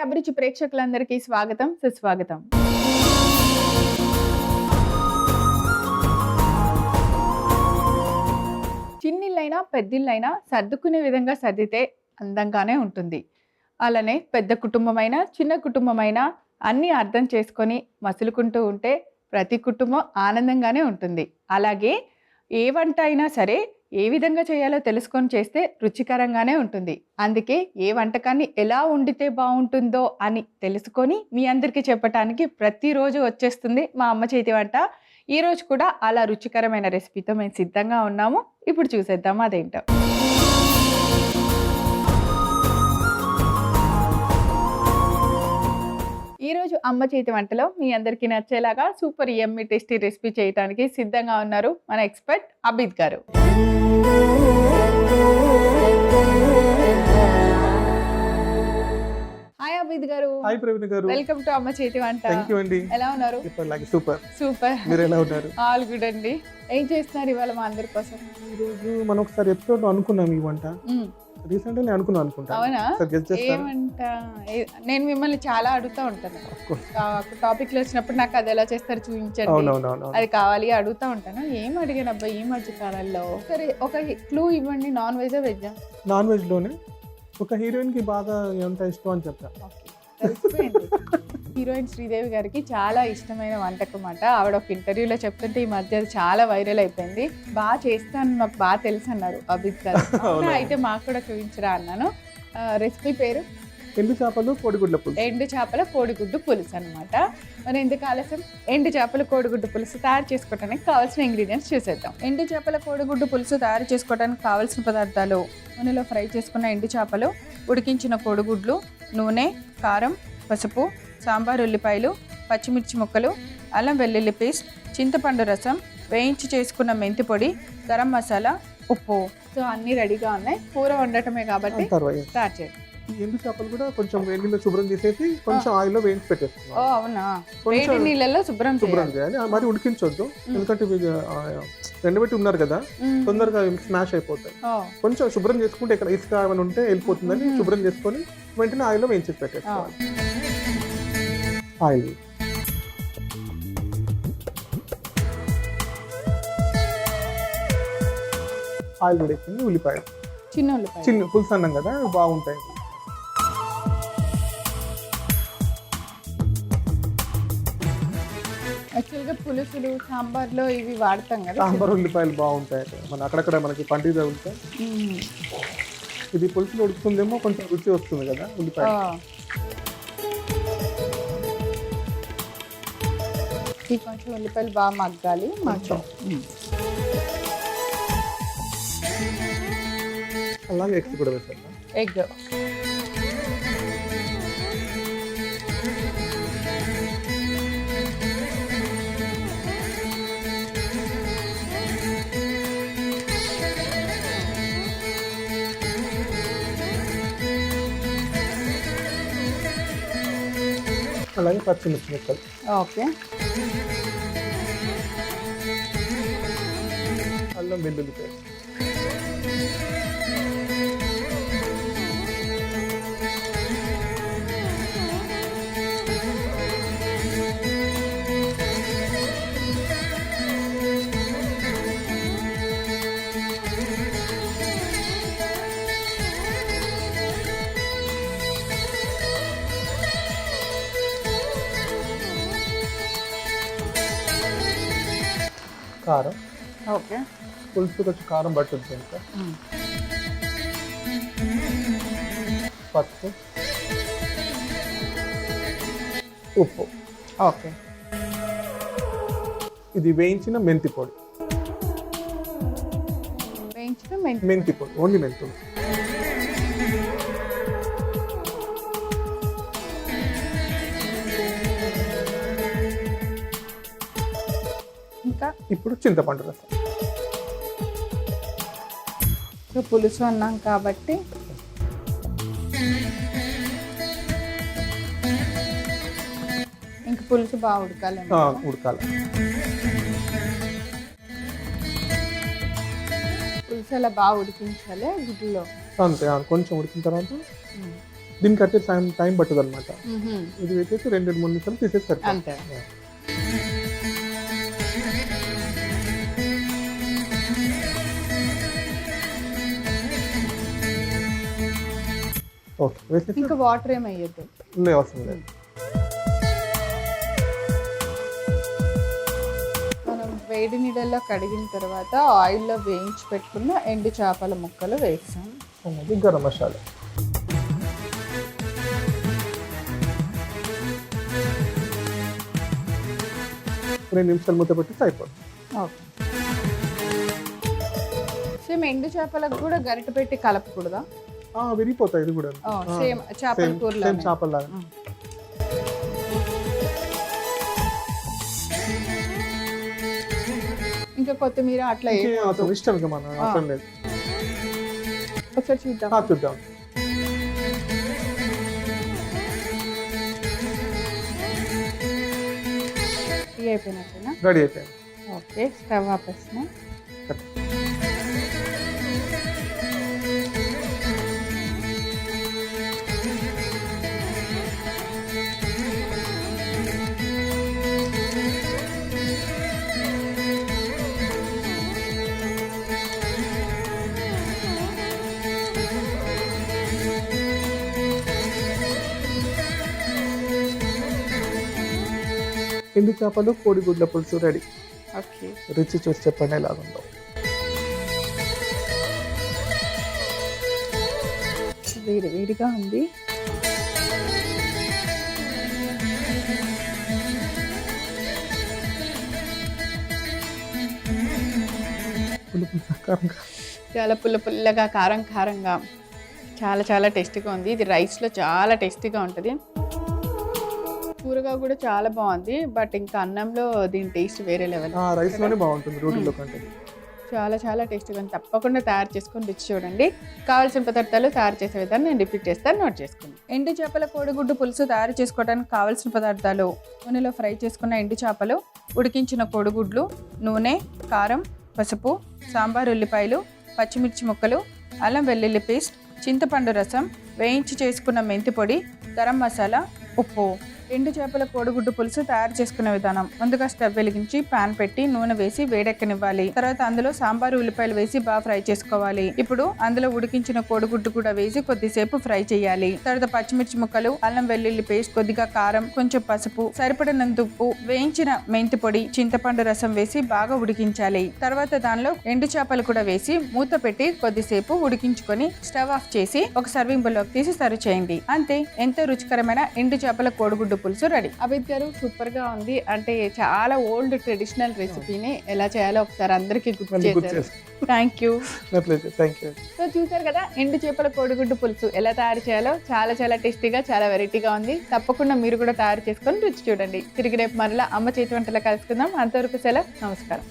అభిరుచి ప్రేక్షకులందరికీ స్వాగతం, సుస్వాగతం. చిన్నిళ్ళైనా పెద్దిళ్ళైనా సర్దుకునే విధంగా సర్దితే అందంగానే ఉంటుంది. అలానే పెద్ద కుటుంబమైనా చిన్న కుటుంబమైనా అన్నీ అర్థం చేసుకొని మసులుకుంటూ ఉంటే ప్రతి కుటుంబం ఆనందంగానే ఉంటుంది. అలాగే ఏ వంట అయినా సరే ఏ విధంగా చేయాలో తెలుసుకొని చేస్తే రుచికరంగానే ఉంటుంది. అందుకే ఏ వంటకాన్ని ఎలా వండితే బాగుంటుందో అని తెలుసుకొని మీ అందరికీ చెప్పటానికి ప్రతిరోజు వచ్చేస్తుంది మా అమ్మ చేతి వంట. ఈరోజు కూడా అలా రుచికరమైన రెసిపీతో మేము సిద్ధంగా ఉన్నాము. ఇప్పుడు చూసేద్దాం అదేంటో. ఈరోజు అమ్మ చేతి వంటలో మీ అందరికీ నచ్చేలాగా సూపర్ యమ్మీ టేస్టీ రెసిపీ చేయడానికి సిద్ధంగా ఉన్నారు మన ఎక్స్పర్ట్ అబీద్ గారు. హాయ్ అబీద్ గారు. హాయ్ ప్రవీణ్ గారు. వెల్కమ్ టు అమ్మ చేతి వంట. థాంక్యూ అండి. ఎలా ఉన్నారు? సూపర్. సూపర్. మీరు ఎలా ఉన్నారు? ఆల్ గుడ్ అండి. ఏం చేస్తున్నారు ఇవాళ మా అందరి కోసం? ఈ రోజు మనం ఒకసారి ఎపిసోడ్ లో అనుకున్నాం ఈ వంట. రీసెంట్ గా అనుకుంటా. అవునా? ఏమంటా? నేను మిమ్మల్ని చాలా అడుగుతా ఉంటాను. టాపిక్ లో వచ్చినప్పుడు నాకు అది ఎలా చేస్తారు చూపించండి, అది కావాలి అడుగుతా ఉంటాను. ఏం అడిగాను అబ్బాయి ఈ మధ్య కాలంలో? సరే ఒక క్లూ ఇవ్వండి. నాన్ వెజా వెజ్జా? నాన్ వెజ్ లోనే ఒక హీరోయిన్ కి బాగా ఎంత ఇష్టం అని చెప్తా. హీరోయిన్ శ్రీదేవి గారికి చాలా ఇష్టమైన వంటకం అన్నమాట. ఆవిడ ఒక ఇంటర్వ్యూలో చెప్తుంటే ఈ మధ్య అది చాలా వైరల్ అయిపోయింది. బాగా చేస్తాను, నాకు బాగా తెలుసు అన్నారు అభిత్ గారు. అయితే మాకు కూడా చూపించరా అన్నాను. రెసిపీ పేరు ఎండు చేపలు కోడిగుడ్ల పులుసు. ఎండు చేపల కోడిగుడ్డు పులుసు అనమాట. మరి ఎందుకు ఆలస్యం? ఎండు చేపల కోడిగుడ్డు పులుసు తయారు చేసుకోవడానికి కావాల్సిన ఇంగ్రీడియంట్స్ చూసేద్దాం. ఎండు చేపల కోడిగుడ్డు పులుసు తయారు చేసుకోవడానికి కావాల్సిన పదార్థాలు: నూనెలో ఫ్రై చేసుకున్న ఎండు చేపలు, ఉడికించిన కోడిగుడ్లు, నూనె, కారం, పసుపు, సాంబార్ ఉల్లిపాయలు, పచ్చిమిర్చి ముక్కలు, అల్లం వెల్లుల్లి పేస్ట్, చింతపండు రసం, వేయించి చేసుకున్న మెంతి పొడి, గరం మసాలా, ఉప్పు. సో అన్నీ రెడీగా ఉన్నాయి. కూర వండటమే కాబట్టి స్టార్ట్ చేయండి. ఎండు చేపలు కూడా కొంచెం వేడిలో శుభ్రం చేసేసి కొంచెం ఆయిల్ లో వేయించి పెట్టేస్తాం. ఓ అవునా? వేడి నీళ్ళలో శుభ్రం చేయాలి. మరి ఉడికించొద్దు, ఎందుకంటే ఎండబెట్టి ఉన్నారు కదా, తొందరగా స్మాష్ అయిపోతాయి. కొంచెం శుభ్రం చేసుకుంటే ఇక్కడ ఇసుక ఏమైనా ఉంటే వెళ్ళిపోతుందని శుభ్రం చేసుకొని వెంటనే ఆయిల్ లో వేయించి పెట్టేస్తాం. ఆయిల్ ఆయిల్ వేడెక్కింది. ఉల్లిపాయలు చిన్న పులుసు అన్నం కదా, బాగుంటాయి. యాక్చువల్గా పులుసులు సాంబార్లో ఇవి వాడతాం కదా. సాంబార్ ఉల్లిపాయలు బాగుంటాయి. మన అక్కడక్కడ మనకి పంటి తగులుతాయి. ఇది పులుసులు ఉడుకుతుందేమో కొంచెం రుచి వస్తుంది కదా ఉల్లిపాయ. కొంచెం ఉల్లిపాయలు బాగా మగ్గాలి. అలాగే ఎగ్స్ కూడా వేసేద్దాం. ఎగ్ అలాగే పచ్చిమిర్చి ముక్కలు. ఓకే. అల్లం వెల్లుల్లి పేస్ట్. కారం. ఓకే. పులుసు కొంచెం కారం పట్టుద్ది ఇంకా. పసుపు, ఉప్పు. ఓకే. ఇది వేయించిన మెంతి పొడి. మెంతి పొడి, ఓన్లీ మెంతులు. ఇంకా ఇప్పుడు చింతపండు రసం. పులుసు అన్నాం కాబట్టి ఇంక పులుసు బాగా ఉడకాలి. పులుసు అలా బాగా ఉడికించాలి గుడ్డులో. అంతే, కొంచెం ఉడికిన తర్వాత దీనికి వచ్చే టైం పట్టదు అనమాట. ఇది వచ్చేసి 2-3 నిమిషాలు తీసేస్తారు. అంతే. ఓకే, వేసేసి ఇంకా వాటర్ ఏమి వేయద్దు. అవసరం లేదు. మనం వేడి నీళ్ళల్లో కడిగిన తర్వాత ఆయిల్లో వేయించి పెట్టుకున్న ఎండు చేపల ముక్కలు వేస్తాం. అది గరం మసాలా. రెండు నిమిషాలు మూత పెట్టి అయిపోతుంది. ఓకే. సేమ్ ఎండు చేపలకు కూడా గరిట పెట్టి కలపకూడదా? విరిగిపోతాయి. ఇది కూడా సేమ్ చేపల కూరలో. చేపల్లాగా. ఇంకా కొత్తిమీర అట్లా ఇష్టం ఇంకా మన అవసరం లేదు. ఒకసారి చూద్దాం. చూద్దాం. అయిపోయినట్టేనా? రెడీ అయిపోయింది. ఓకే, స్టవ్ ఆపేసిన. ఎండు చేపలు కోడిగుడ్ల పులుసు రెడీ. ఓకే, రుచి చూసి చెప్పండి ఎలాగుందో. వేడి వేడిగా ఉంది. చాలా పుల్లగా కారంగా చాలా టేస్టీగా ఉంది. ఇది రైస్లో చాలా టేస్టీగా ఉంటుంది. కూరగా కూడా చాలా బాగుంది. బట్ ఇంకా అన్నంలో దీని టేస్ట్ వేరే లెవెల్. రైస్లోనే బాగుంటుంది రోటీలో కంటే. చాలా టేస్టీగా ఉంది. తప్పకుండా తయారు చేసుకొని రుచి చూడండి. కావాల్సిన పదార్థాలు తయారు చేసే విధానం నేను రిపీట్ చేస్తాను, నోట్ చేసుకోండి. ఎండు చేపల కోడిగుడ్డు పులుసు తయారు చేసుకోవడానికి కావాల్సిన పదార్థాలు: నూనెలో ఫ్రై చేసుకున్న ఎండు చేపలు, ఉడికించిన కోడిగుడ్లు, నూనె, కారం, పసుపు, సాంబార్ ఉల్లిపాయలు, పచ్చిమిర్చి ముక్కలు, అల్లం వెల్లుల్లి పేస్ట్, చింతపండు రసం, వేయించి చేసుకున్న మెంతి పొడి, గరం మసాలా, ఉప్పు. ఎండు చేపల కోడిగుడ్డు పులుసు తయారు చేసుకునే విధానం: ముందుగా స్టవ్ వెలిగించి పాన్ పెట్టి నూనె వేసి వేడెక్కనివ్వాలి. తర్వాత అందులో సాంబారు ఉల్లిపాయలు వేసి బాగా ఫ్రై చేసుకోవాలి. ఇప్పుడు అందులో ఉడికించిన కోడిగుడ్డు కూడా వేసి కొద్దిసేపు ఫ్రై చేయాలి. తర్వాత పచ్చిమిర్చి ముక్కలు, అల్లం వెల్లుల్లి పేస్ట్, కొద్దిగా కారం, కొంచెం పసుపు, సరిపడినంత ఉప్పు, వేయించిన మెంతి పొడి, చింతపండు రసం వేసి బాగా ఉడికించాలి. తర్వాత దానిలో ఎండు చేపలు కూడా వేసి మూత పెట్టి కొద్దిసేపు ఉడికించుకొని స్టవ్ ఆఫ్ చేసి ఒక సర్వింగ్ బౌల్లోకి తీసి సర్వ్ చేయండి. అంతే, ఎంతో రుచికరమైన ఎండు చేపల కోడిగుడ్డు పులుసు రెడీ. అభిత్ గారు, సూపర్ గా ఉంది. అంటే చాలా ఓల్డ్ ట్రెడిషనల్ రెసిపీని ఎలా చేయాలో ఒకసారి అందరికీ గుర్తు చేశారు. Thank you. సో చూసారు కదా, ఎండు చేపల కోడిగుడ్డు పులుసు ఎలా తయారు చేయాలో. చాలా టేస్టీగా, చాలా వెరైటీగా ఉంది. తప్పకుండా మీరు కూడా తయారు చేసుకొని రుచి చూడండి. తిరిగి రేపు మరలా అమ్మ చేతి వంటలా కలుసుకుందాం. అంతవరకు సెలవు, నమస్కారం.